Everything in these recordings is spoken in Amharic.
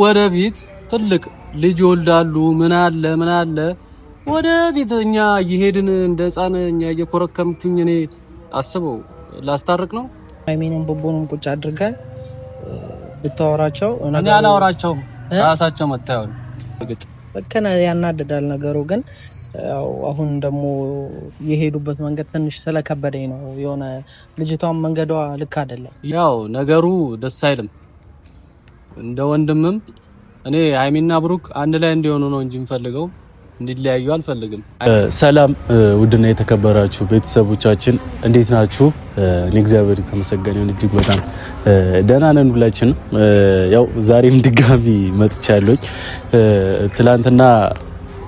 ወደፊት ትልቅ ልጅ ወልዳሉ ምን አለ ወደፊት እኛ እየሄድን እንደ ህፃን እኛ እየኮረከምኩኝ እኔ አስበው ላስታርቅ ነው። አይሜንም ቦቦንም ቁጭ አድርገን ብታወራቸው እኔ አላወራቸውም ራሳቸው መጣው እርግጥ በከና ያናደዳል ነገሩ። ግን ያው አሁን ደግሞ የሄዱበት መንገድ ትንሽ ስለከበደኝ ነው። የሆነ ልጅቷን መንገዷ ልክ አይደለም። ያው ነገሩ ደስ አይልም። እንደ ወንድምም እኔ አይሚና ብሩክ አንድ ላይ እንዲሆኑ ነው እንጂ እንፈልገው እንዲለያዩ አልፈልግም። ሰላም ውድና የተከበራችሁ ቤተሰቦቻችን እንዴት ናችሁ? እኔ እግዚአብሔር የተመሰገነ ይሁን እጅግ በጣም ደህና ነን ሁላችንም። ያው ዛሬም ድጋሚ መጥቻለሁ። ትላንትና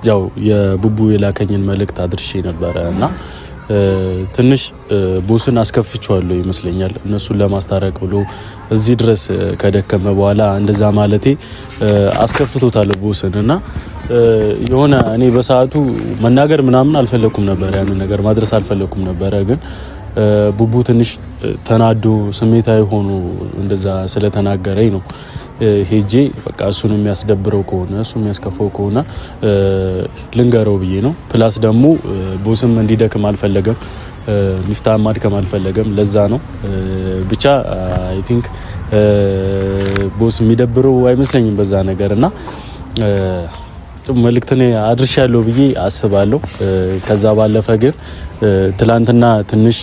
ያው የቡቡ የላከኝን መልእክት አድርሼ ነበረ እና ትንሽ ቦስን አስከፍቻለሁ ይመስለኛል። እነሱን ለማስታረቅ ብሎ እዚህ ድረስ ከደከመ በኋላ እንደዛ ማለቴ አስከፍቶታል ቦስን እና የሆነ እኔ በሰዓቱ መናገር ምናምን አልፈለኩም ነበር፣ ያን ነገር ማድረስ አልፈለኩም ነበር። ግን ቡቡ ትንሽ ተናዶ ስሜታዊ ሆኖ እንደዛ ስለተናገረኝ ነው ሄጄ በቃ እሱን የሚያስደብረው ከሆነ እሱ የሚያስከፈው ከሆነ ልንገረው ብዬ ነው። ፕላስ ደግሞ ቦስም እንዲደክም አልፈለገም፣ ሚፍታህ ማድከም አልፈለገም። ለዛ ነው ብቻ አይ ቲንክ ቦስ የሚደብረው አይመስለኝም በዛ ነገርና መልእክትን አድርሻለሁ ብዬ አስባለሁ። ከዛ ባለፈ ግን ትላንትና ትንሽ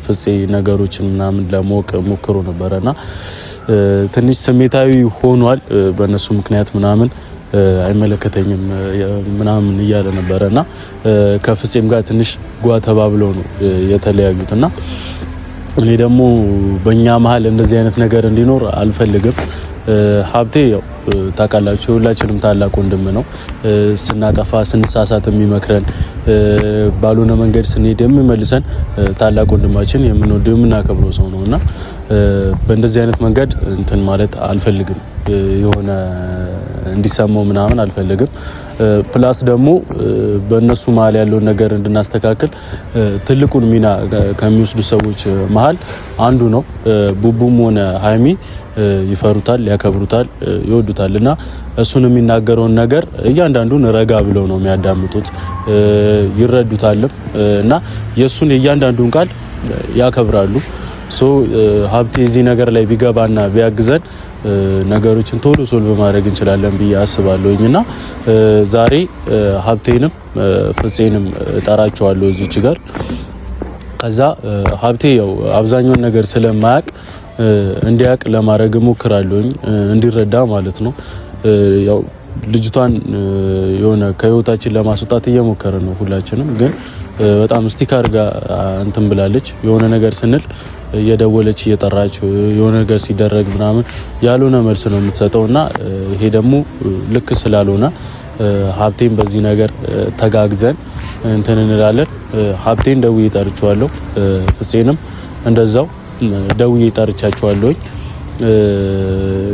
ፍፄ ነገሮችን ምናምን ለሞቅ ሞክሮ ነበርና ትንሽ ስሜታዊ ሆኗል። በእነሱ ምክንያት ምናምን አይመለከተኝም ምናምን እያለ ነበርና ከፍፄም ጋር ትንሽ ጓ ተባብለው ነው የተለያዩትና እኔ ደግሞ በእኛ መሀል እንደዚህ አይነት ነገር እንዲኖር አልፈልግም። ሀብቴ ያው ታውቃላችሁ ሁላችንም ታላቅ ወንድም ነው። ስናጠፋ ስንሳሳት የሚመክረን ባሉነ መንገድ ስንሄድ የሚመልሰን ታላቅ ወንድማችን የምንወደው የምናከብረው ሰው ነውና በእንደዚህ አይነት መንገድ እንትን ማለት አልፈልግም። የሆነ እንዲሰማው ምናምን አልፈልግም። ፕላስ ደግሞ በእነሱ መሀል ያለውን ነገር እንድናስተካክል ትልቁን ሚና ከሚወስዱ ሰዎች መሀል አንዱ ነው። ቡቡም ሆነ ሀይሚ ይፈሩታል፣ ያከብሩታል፣ ይወዱታል እና እሱን የሚናገረውን ነገር እያንዳንዱን ረጋ ብለው ነው የሚያዳምጡት፣ ይረዱታልም እና የሱን እያንዳንዱን ቃል ያከብራሉ። ሀብቴ እዚህ ነገር ላይ ቢገባና ቢያግዘን ነገሮችን ቶሎ ሶልቭ ማድረግ እንችላለን ብዬ አስባለሁኝና ዛሬ ሀብቴንም ፍፄንም እጠራቸዋለሁ እዚች ጋር። ከዛ ሀብቴ ያው አብዛኛውን ነገር ስለማያውቅ እንዲያውቅ ለማድረግ ሞክራለሁኝ፣ እንዲረዳ ማለት ነው። ያው ልጅቷን የሆነ ከህይወታችን ለማስወጣት እየሞከረ ነው ሁላችንም። ግን በጣም ስቲክ አድርጋ እንትን ብላለች። የሆነ ነገር ስንል እየደወለች እየጠራች የሆነ ነገር ሲደረግ ምናምን ያልሆነ መልስ ነው የምትሰጠውና ይሄ ደግሞ ልክ ስላልሆነ ሀብቴን በዚህ ነገር ተጋግዘን እንትን እንላለን። ሀብቴን ደውዬ ጠርቼዋለሁ፣ ፍፄንም እንደዛው ደውዬ ጠርቻቸዋለሁኝ።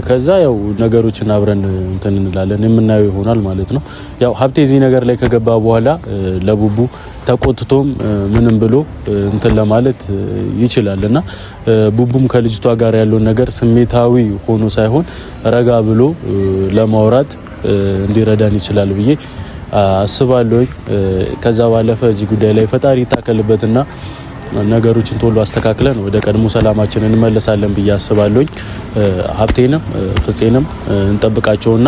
ከዛ ያው ነገሮችን አብረን እንትን እንላለን የምናየው ይሆናል ማለት ነው። ያው ሀብቴ እዚህ ነገር ላይ ከገባ በኋላ ለቡቡ ተቆጥቶም ምንም ብሎ እንትን ለማለት ይችላልና ቡቡም ከልጅቷ ጋር ያለውን ነገር ስሜታዊ ሆኖ ሳይሆን ረጋ ብሎ ለማውራት እንዲረዳን ይችላል ብዬ አስባለሁ። ከዛ ባለፈ እዚህ ጉዳይ ላይ ፈጣሪ ይታከልበትና ነገሮችን ቶሎ አስተካክለን ወደ ቀድሞ ሰላማችን እንመለሳለን ብዬ አስባለሁ። ሀብቴንም ፍፄንም እንጠብቃቸውና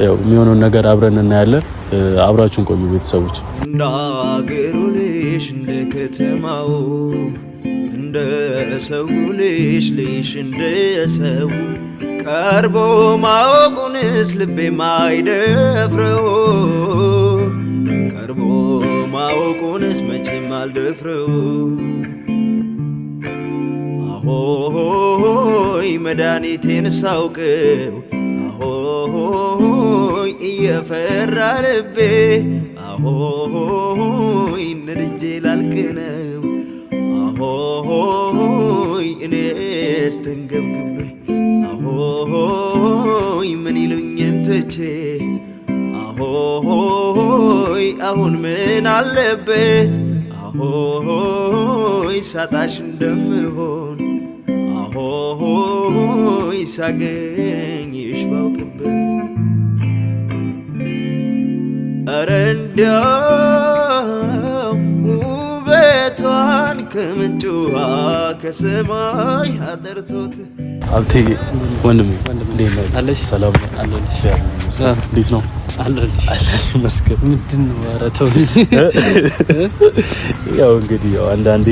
ያው የሚሆነውን ነገር አብረን እናያለን። አብራችሁን ቆዩ ቤተሰቦች። እንደ አገሩ ልጅ እንደ ከተማው እንደ ሰው ልጅ እንደ ሰው ቀርቦ ማወቁንስ ልቤ ማይደፍረው ቀርቦ ማወቁንስ መቼም አልደፍረው። አሆይ መድኃኒቴን ሳውቀው አሆይ እየፈራ ልቤ አሆይ ነድጄ ላልቅነው አሆይ እኔስ ተንገብግቤ አሆይ ምን ይሉኝን ትቼ አሆይ አሁን ምን አለበት አሆይ ሳጣሽ እንደምሆን አሆይ ሳገኝሽ ባውቅበት ኧረ እንደው ውበቷን ከምንጭ ውሃ ከሰማይ አጠርቶት አብቴ ወንድሜ እንዴት ነህ? አለሽ? ሰላም አለሽ? እንዴት ነው? አለሽ? መስከረም ምንድን ነው? ኧረ ተው። ያው እንግዲህ ያው አንዳንዴ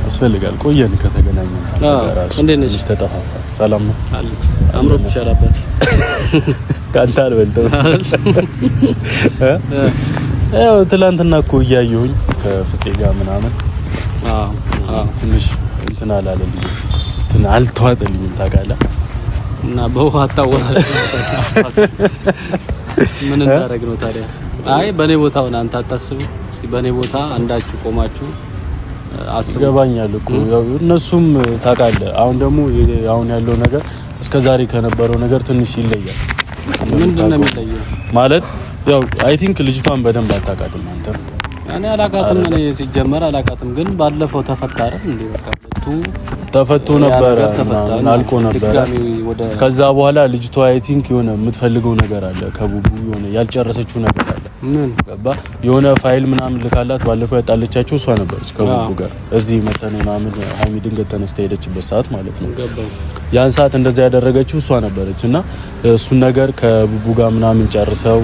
ያስፈልጋል። ቆየን ከተገናኘን ጋራሽ እንዴት ነሽ? ተጠፋፋ። ሰላም ነው? አለሽ? አምሮብሻል አባት። ካንተ አልበልጥም። ያው ትላንትና እኮ እያየሁኝ ከፍፄ ጋር ምናምን ትንሽ እንትን አላለልኝም፣ እንትን አልተዋጠልኝም ታውቃለህ። እና በውሃ ታወራለህ። ምን እንዳደረግ ነው ታዲያ? አይ በኔ ቦታ ሆነ አንተ አታስብ። እስቲ በኔ ቦታ አንዳችሁ ቆማችሁ አስቡ። ገባኛል እኮ ያው እነሱም ታውቃለህ። አሁን ደግሞ አሁን ያለው ነገር እስከዛሬ ከነበረው ነገር ትንሽ ይለያል። ምንድነው የሚለየው? ማለት ያው አይ ቲንክ ልጅቷን በደንብ አታውቃትም አንተ። እኔ አላውቃትም። እኔ ሲጀመር አላውቃትም፣ ግን ባለፈው ተፈታረ እንዴ? በቃ ተፈቶ ነበር ምናምን አልቆ ነበር። ከዛ በኋላ ልጅቷ አይ ቲንክ የሆነ የምትፈልገው ነገር አለ ከቡቡ፣ የሆነ ያልጨረሰችው ነገር አለ። ምን ገባ? የሆነ ፋይል ምናምን ልካላት ባለፈው ያጣለቻቸው እሷ ነበረች ከቡቡ ጋር እዚህ መተን ምናምን ሀይሚ ድንገት ተነስታ ሄደችበት ሰዓት ማለት ነው። ያን ሰዓት እንደዛ ያደረገችው እሷ ነበረች እና እሱን ነገር ከቡቡ ጋር ምናምን ጨርሰው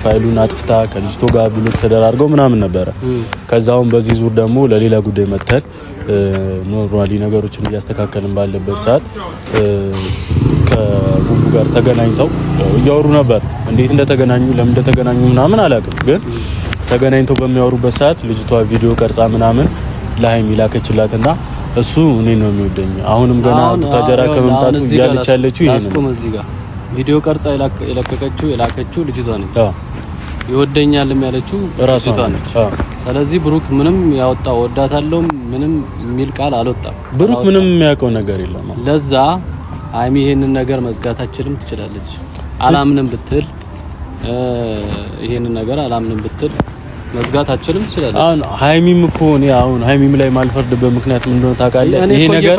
ፋይሉን አጥፍታ ከልጅቷ ጋር ብሎክ ተደራርገው ምናምን ነበረ። ከዛውን በዚህ ዙር ደግሞ ለሌላ ጉዳይ መተን ኖርማሊ ነገሮችን እያስተካከልን ባለበት ሰዓት ከቡቡ ጋር ተገናኝተው እያወሩ ነበር። እንዴት እንደተገናኙ ለምን እንደተገናኙ ምናምን አላውቅም፣ ግን ተገናኝተው በሚያወሩበት ሰዓት ልጅቷ ቪዲዮ ቀርጻ ምናምን ለሀይሚ ላከችላትና እሱ እኔ ነው የሚወደኝ አሁንም ገና ተጀራ ከመምጣቱ እያለች ያለችው ይሄ ነው። እዚህ ጋር ቪዲዮ ቀርጻ የላከችው ልጅቷ ነች። ይወደኛልም ያለችው ልጅቷ ነች። ስለዚህ ብሩክ ምንም ያወጣው ወዳታለው ምንም የሚል ቃል አልወጣም። ብሩክ ምንም የሚያውቀው ነገር የለም። ለዛ ሀይሚ ይሄንን ነገር መዝጋታችንም ትችላለች። አላምንም ብትል ይሄንን ነገር አላምንም ብትል መዝጋታችንም ትችላለች። አሁን ሀይሚም እኮ እኔ አሁን ሀይሚም ላይ ማልፈርድበት ምክንያት ምን እንደሆነ ታውቃለህ? ይሄ ነገር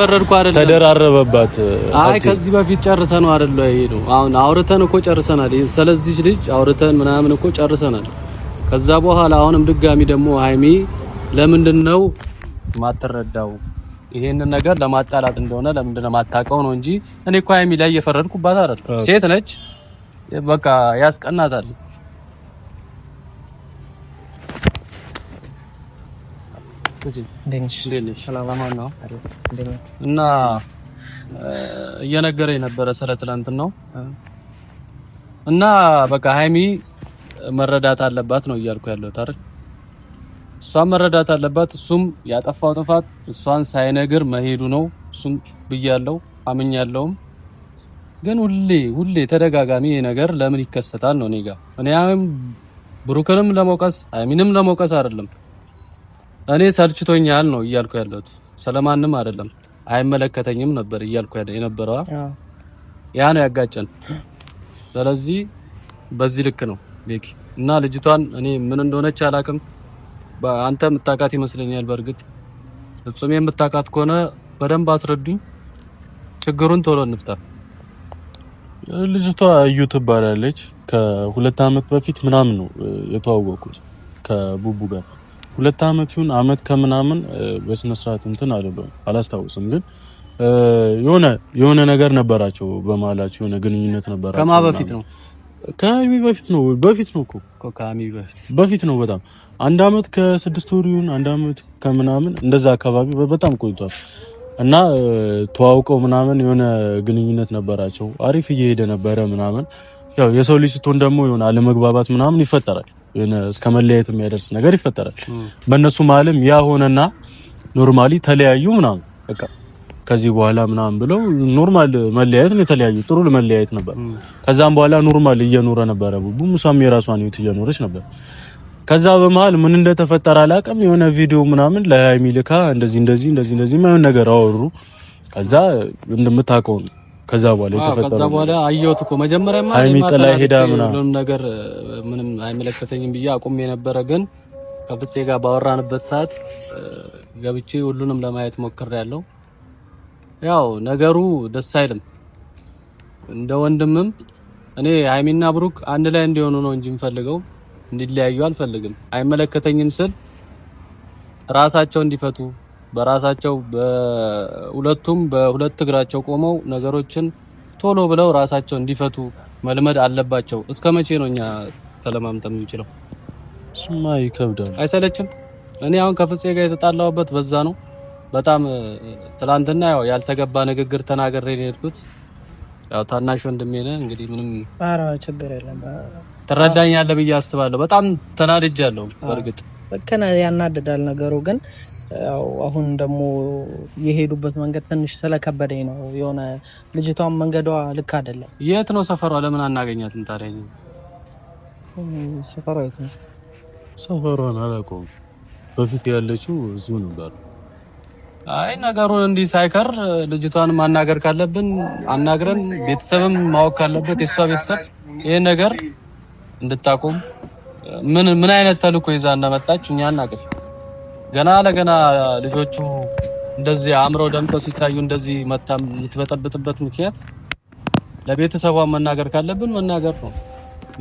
ተደራረበባት። አይ ከዚህ በፊት ጨርሰነው አይደል? ይሄ ነው አሁን አውርተን እኮ ጨርሰናል። ስለዚህ ልጅ አውርተን ምናምን እኮ ጨርሰናል። ከዛ በኋላ አሁንም ድጋሚ ደግሞ ሀይሚ ለምንድነው ማትረዳው? ይሄንን ነገር ለማጣላት እንደሆነ ለምንድነው ማታውቀው ነው እንጂ እኔ እኮ ሀይሚ ላይ እየፈረድኩባት አይደል? ሴት ነች፣ በቃ ያስቀናታል። እና እየነገረኝ ነበረ ስለ ትናንትናው እና በቃ ሀይሚ መረዳት አለባት ነው እያልኩ ያለሁት አይደል? እሷን መረዳት አለባት። እሱም ያጠፋው ጥፋት እሷን ሳይነግር መሄዱ ነው። እሱም ብያለሁ አምኛለሁም። ግን ሁሌ ተደጋጋሚ ይሄ ነገር ለምን ይከሰታል ነው እኔ ጋር። እኔ ብሩክንም ለመውቀስ ሀይሚንም ለመውቀስ አይደለም። እኔ ሰልችቶኛል ነው እያልኩ ያለሁት። ስለማንም አይደለም። አይመለከተኝም ነበር እያልኩ የነበረው ያ ነው ያጋጨን። ስለዚህ በዚህ ልክ ነው ቤኪ እና ልጅቷን እኔ ምን እንደሆነች አላውቅም። አንተ የምታውቃት ይመስለኛል። በእርግጥ ፍጹም የምታውቃት ከሆነ በደንብ አስረዱኝ። ችግሩን ቶሎ እንፍታ። ልጅቷ እዩ ትባላለች። ከ2 አመት በፊት ምናምን ነው የተዋወቁት ከቡቡ ጋር 2 አመት ይሁን አመት ከምናምን በስነ ስርዓት እንትን አላስታውስም፣ ግን የሆነ ነገር ነበራቸው በመሀላቸው፣ የሆነ ግንኙነት ነበራቸው። ከማ በፊት ነው? ከሀይሚ በፊት ነው እኮ ከሀይሚ በፊት ነው። በጣም 1 አመት ከ6 ወር ይሁን 1 አመት ከምናምን እንደዛ አካባቢ በጣም ቆይቷል። እና ተዋውቀው ምናምን የሆነ ግንኙነት ነበራቸው። አሪፍ እየሄደ ነበረ ምናምን። ያው የሰው ልጅ ስትሆን ደግሞ የሆነ አለመግባባት ምናምን ይፈጠራል። የሆነ እስከ መለያየት የሚያደርስ ነገር ይፈጠራል። በእነሱ መሀልም ያ ሆነና ኖርማሊ ተለያዩ ምናምን በቃ ከዚህ በኋላ ምናምን ብለው ኖርማል መለያየት ነው የተለያዩ። ጥሩ መለያየት ነበር። ከዛም በኋላ ኖርማል እየኖረ ነበረ ቡቡ። ሙሳም የራሷን ህይወት እየኖረች ነበር። ከዛ በመሃል ምን እንደተፈጠረ አላውቅም። የሆነ ቪዲዮ ምናምን ለሀይሚ ልካ እንደዚህ ማይሆን ነገር አወሩ። ከዛ እንደምታውቀው ነው ከዛ በኋላ የተፈጠረው። ከዛ በኋላ አየሁት እኮ መጀመሪያማ ሀይሚ ጥላ ሄዳ ምናምን ነገር ምንም አይመለከተኝም ብዬ አቁሜ ነበረ። ግን ከፍፄ ጋር ባወራንበት ሰዓት ገብቼ ሁሉንም ለማየት ሞክሬያለሁ። ያው ነገሩ ደስ አይልም። እንደ ወንድምም እኔ ሃይሚና ብሩክ አንድ ላይ እንዲሆኑ ነው እንጂ የምፈልገው እንዲለያዩ አልፈልግም። አይመለከተኝም ስል ራሳቸው እንዲፈቱ በራሳቸው በሁለቱም በሁለት እግራቸው ቆመው ነገሮችን ቶሎ ብለው ራሳቸው እንዲፈቱ መልመድ አለባቸው። እስከ መቼ ነው እኛ ተለማምጠን የምንችለው? እሱማ ይከብዳል። አይሰለችም? እኔ አሁን ከፍፄ ጋር የተጣላሁበት በዛ ነው። በጣም ትላንትና ያው ያልተገባ ንግግር ተናግሬ ነው የሄድኩት። ያው ታናሽ ወንድሜ ነህ እንግዲህ ምንም ችግር የለም ትረዳኛለህ ብዬ አስባለሁ። በጣም ተናድጃለሁ። በእርግጥ በከና ያናድዳል ነገሩ ግን ያው አሁን ደግሞ የሄዱበት መንገድ ትንሽ ስለከበደኝ ነው። የሆነ ልጅቷን መንገዷ ልክ አይደለም። የት ነው ሰፈሯ? ለምን አናገኛትም ታዲያ? ሰፈሯ የት ነው? ሰፈሯን አላውቀውም። በፊት ያለችው እዚሁ ነበር። አይ ነገሩን እንዲህ ሳይከር ልጅቷን ማናገር ካለብን አናግረን ቤተሰብም ማወቅ ካለበት የሷ ቤተሰብ ይሄን ነገር እንድታቆም ምን አይነት ተልእኮ ይዛ እንደመጣች እኛ እናውቅ። ገና ለገና ልጆቹ እንደዚህ አምረው ደምቀው ሲታዩ እንደዚህ መታም የምትበጠብጥበት ምክንያት ለቤተሰቧ መናገር ካለብን መናገር ነው።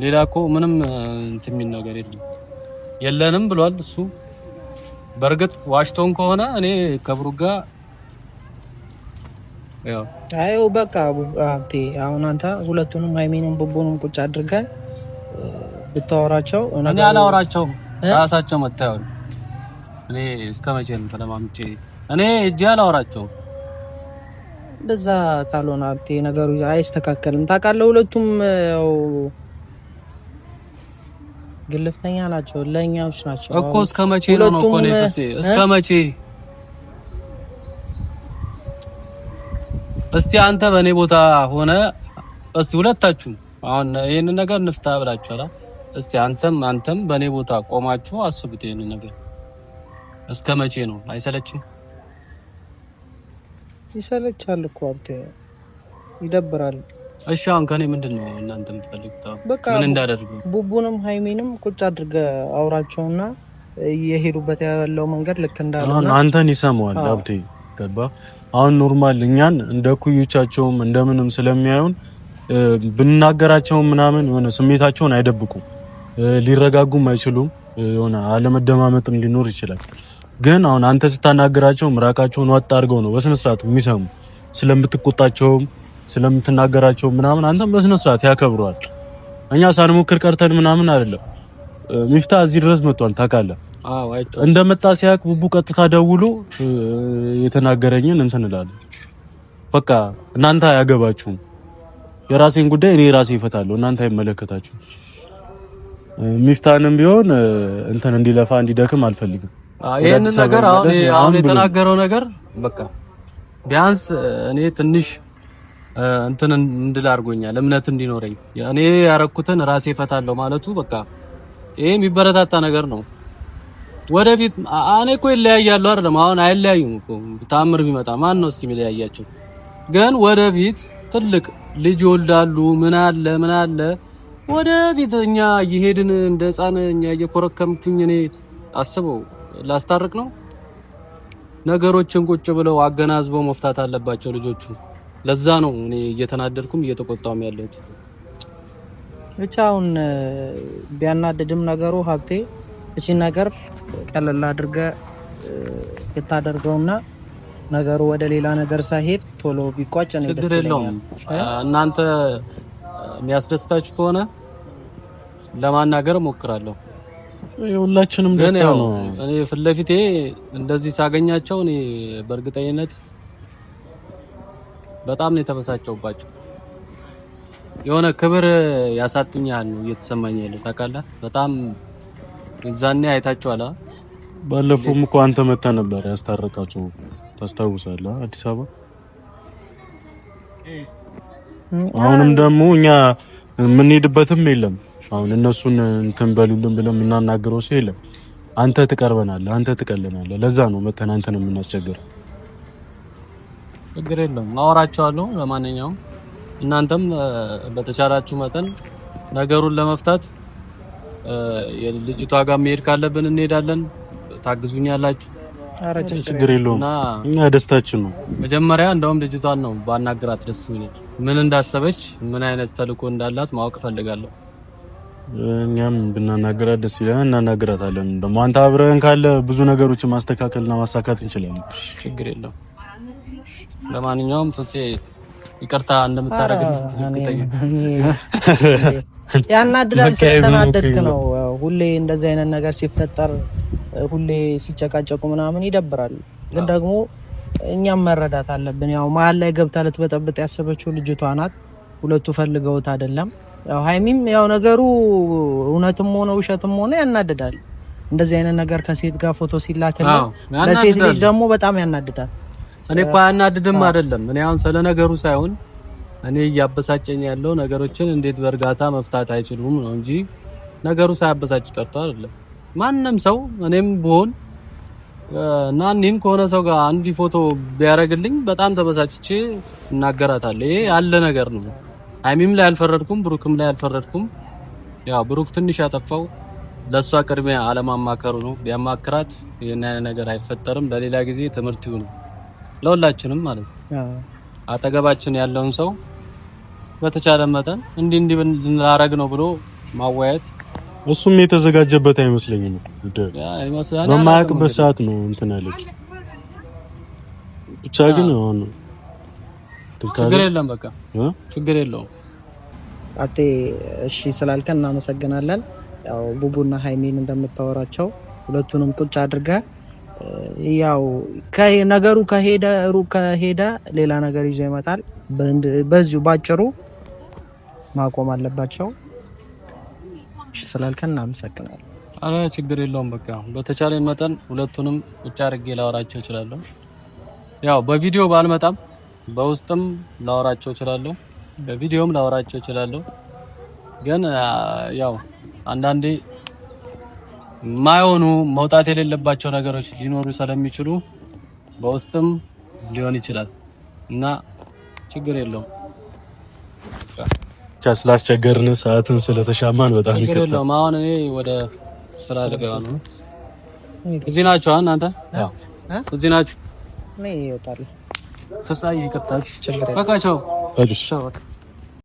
ሌላ እኮ ምንም እንትን የሚል ነገር የለንም ብሏል እሱ። በእርግጥ ዋሽቶን ከሆነ እኔ ከብሩክ ጋር ያው አዩ በቃ አብቴ አሁን አንተ ሁለቱንም ሃይሚንም ቡቡንም ቁጭ አድርገን ብታወራቸው እኔ አላወራቸውም። ራሳቸው መታየው እኔ እስከመቼ ነው ተለማምጬ እኔ እጄ አላወራቸውም። እንደዛ ካልሆነ አብቴ ነገሩ አይስተካከልም። ታውቃለህ ሁለቱም ያው ግልፍተኛ ናቸው፣ ለኛዎች ናቸው እኮ። እስከመቼ ነው እኮ ነው ፍፄ? እስከመቼ? እስቲ አንተ በእኔ ቦታ ሆነ እስቲ ሁለታችሁ አሁን ይሄን ነገር እንፍታ ብላችኋል። እስቲ አንተም በእኔ ቦታ ቆማችሁ አስቡት ይሄን ነገር። እስከመቼ ነው? አይሰለችም? ይሰለቻል እኮ አብቴ፣ ይደብራል። እሺ አሁን ከኔ ምንድነው እናንተ የምትፈልጉት? ምን እንዳደርጉ? ቡቡንም ሃይሚንም ቁጭ አድርገህ አውራቸውና የሄዱበት ያለው መንገድ ልክ እንዳልሆነ አንተን ይሰማዋል አብቴ። ገባ? አሁን ኖርማል እኛን እንደ ኩዮቻቸውም እንደምንም ስለሚያዩን ብንናገራቸው ምናምን የሆነ ስሜታቸውን አይደብቁም፣ ሊረጋጉም አይችሉም። የሆነ አለመደማመጥም ሊኖር ይችላል። ግን አሁን አንተ ስታናገራቸው ምራቃቸውን ወጣ አድርገው ነው በስነ ስርዓት የሚሰሙ። ስለምትቆጣቸውም ስለምትናገራቸው ምናምን አንተም በስነ ስርዓት ያከብሯል። እኛ ሳንሞክር ቀርተን ምናምን አይደለም። ሚፍታ እዚህ ድረስ መጥቷል ታውቃለህ። አዎ አይቶ እንደመጣ ሲያቅ ቡቡ ቀጥታ ደውሎ የተናገረኝን እንትን እላለሁ። በቃ እናንተ አያገባችሁም፣ የራሴን ጉዳይ እኔ ራሴ እፈታለሁ፣ እናንተ አይመለከታችሁም። ሚፍታንም ቢሆን እንትን እንዲለፋ እንዲደክም አልፈልግም። ይሄን ነገር አሁን የተናገረው ነገር በቃ ቢያንስ እኔ ትንሽ እንትን እንድል አድርጎኛል፣ እምነት እንዲኖረኝ። እኔ ያረኩትን ራሴ እፈታለሁ ማለቱ በቃ ይሄ የሚበረታታ ነገር ነው። ወደፊት እኔ እኮ ይለያያሉ አይደለም፣ አሁን አይለያዩም እኮ። ታምር ቢመጣ ማን ነው እስቲ የሚለያያቸው? ግን ወደፊት ትልቅ ልጅ ይወልዳሉ። ምን አለ ወደፊት እኛ እየሄድን እንደ ህፃን እኛ እየኮረከምኩኝ እኔ አስበው ላስታርቅ ነው። ነገሮችን ቁጭ ብለው አገናዝበው መፍታት አለባቸው ልጆቹ። ለዛ ነው እኔ እየተናደድኩም እየተቆጣውም ያለሁት። ብቻ አሁን ቢያናድድም ነገሩ ሀብቴ እቺ ነገር ቀለል አድርገህ ብታደርገውና ነገሩ ወደ ሌላ ነገር ሳይሄድ ቶሎ ቢቋጭ ነው ደስ ይለኛል። እናንተ የሚያስደስታችሁ ከሆነ ለማናገር እሞክራለሁ። ሁላችንም ደስታ ነው። እኔ ፊት ለፊቴ እንደዚህ ሳገኛቸው እኔ በእርግጠኝነት በጣም ነው የተበሳጨውባቸው። የሆነ ክብር ያሳጡኛል ነው እየተሰማኝ ያለው ታውቃለህ። በጣም እዛኔ አይታችኋል። ባለፈውም እኮ አንተ መተህ ነበር ያስታረቃቸው ታስታውሳለህ? አዲስ አበባ። አሁንም ደግሞ እኛ የምንሄድበትም የለም። አሁን እነሱን እንትን በሉልን ብለን የምናናግረው ሰው የለም። አንተ ትቀርበናለህ፣ አንተ ትቀልናለህ። ለዛ ነው መተን አንተን የምናስቸግር። ችግር የለውም አወራቸዋለሁ። ለማንኛውም እናንተም በተቻላችሁ መጠን ነገሩን ለመፍታት የልጅቷ ጋር መሄድ ካለብን እንሄዳለን። ታግዙኛላችሁ። ችግር የለውም። እኛ ደስታችን ነው። መጀመሪያ እንደውም ልጅቷን ነው ባናግራት ደስ ይለኛል። ምን እንዳሰበች ምን አይነት ተልእኮ እንዳላት ማወቅ ፈልጋለሁ። እኛም ብናናግራት ደስ ይላል። እናናግራታለን። ደግሞ አንተ አብረን ካለ ብዙ ነገሮችን ማስተካከልና ማሳካት እንችላለን። ችግር የለው። ለማንኛውም ፍፄ ይቅርታ እንደምታረግልኝ ያናድዳል። ስለተናደድክ ነው። ሁሌ እንደዚህ አይነት ነገር ሲፈጠር ሁሌ ሲጨቃጨቁ ምናምን ይደብራል። ግን ደግሞ እኛም መረዳት አለብን። ያው መሀል ላይ ገብታ ልትበጠብጥ ያሰበችው ልጅቷ ናት። ሁለቱ ፈልገውት አይደለም። ያው ሀይሚም ያው ነገሩ እውነትም ሆነ ውሸትም ሆነ ያናድዳል። እንደዚህ አይነት ነገር ከሴት ጋር ፎቶ ሲላክልህ ለሴት ልጅ ደግሞ በጣም ያናድዳል። እኔ እኮ አያናድድም አይደለም። እኔ አሁን ስለ ነገሩ ሳይሆን እኔ እያበሳጨኝ ያለው ነገሮችን እንዴት በእርጋታ መፍታት አይችሉም ነው እንጂ ነገሩ ሳያበሳጭ ቀርቶ አይደለም። ማንም ሰው እኔም ብሆን እና እኔም ከሆነ ሰው ጋር አንዲ ፎቶ ቢያረግልኝ በጣም ተበሳጭቼ እናገራታለሁ። ይሄ ያለ ነገር ነው። ሀይሚም ላይ አልፈረድኩም፣ ብሩክም ላይ አልፈረድኩም። ያው ብሩክ ትንሽ ያጠፋው ለሷ ቅድሚያ አለማማከሩ ነው። ቢያማክራት ይሄን ነገር አይፈጠርም። ለሌላ ጊዜ ትምህርት ይሁን ለሁላችንም ማለት ነው። አጠገባችን ያለውን ሰው በተቻለ መጠን እንዲህ ልናረግ ነው ብሎ ማወያየት እሱም የተዘጋጀበት አይመስለኝም። በማያውቅበት ሰዓት ነው እንትን ያለች ብቻ። ግን አሁን ችግር የለም፣ በቃ ችግር የለውም። አጤ እሺ ስላልከን እናመሰግናለን። ያው ቡቡና ሀይሚን እንደምታወራቸው ሁለቱንም ቁጭ አድርጋ ያው ነገሩ ከሄደ ሌላ ነገር ይዞ ይመጣል። በዚሁ ባጭሩ ማቆም አለባቸው። እሺ ስላልከን እናመሰግናለን። አረ ችግር የለውም። በቃ በተቻለ መጠን ሁለቱንም ቁጭ አድርጌ ላወራቸው እችላለሁ። ያው በቪዲዮ ባልመጣም በውስጥም ላወራቸው እችላለሁ፣ በቪዲዮም ላወራቸው እችላለሁ። ግን ያው አንዳንዴ ማይሆኑ መውጣት የሌለባቸው ነገሮች ሊኖሩ ስለሚችሉ በውስጥም ሊሆን ይችላል እና ችግር የለውም። ስላስቸገርን ሰዓትን ስለተሻማን በጣም ይቅርታ። ችግር የለውም። አሁን እኔ ወደ ስራ ልገባ ነው። እዚህ ናችሁ እናንተ? አዎ እዚህ ናችሁ። እኔ እወጣለሁ። ፍጻሜ ይቅርታ። ችግር የለውም። በቃ ቻው። እሺ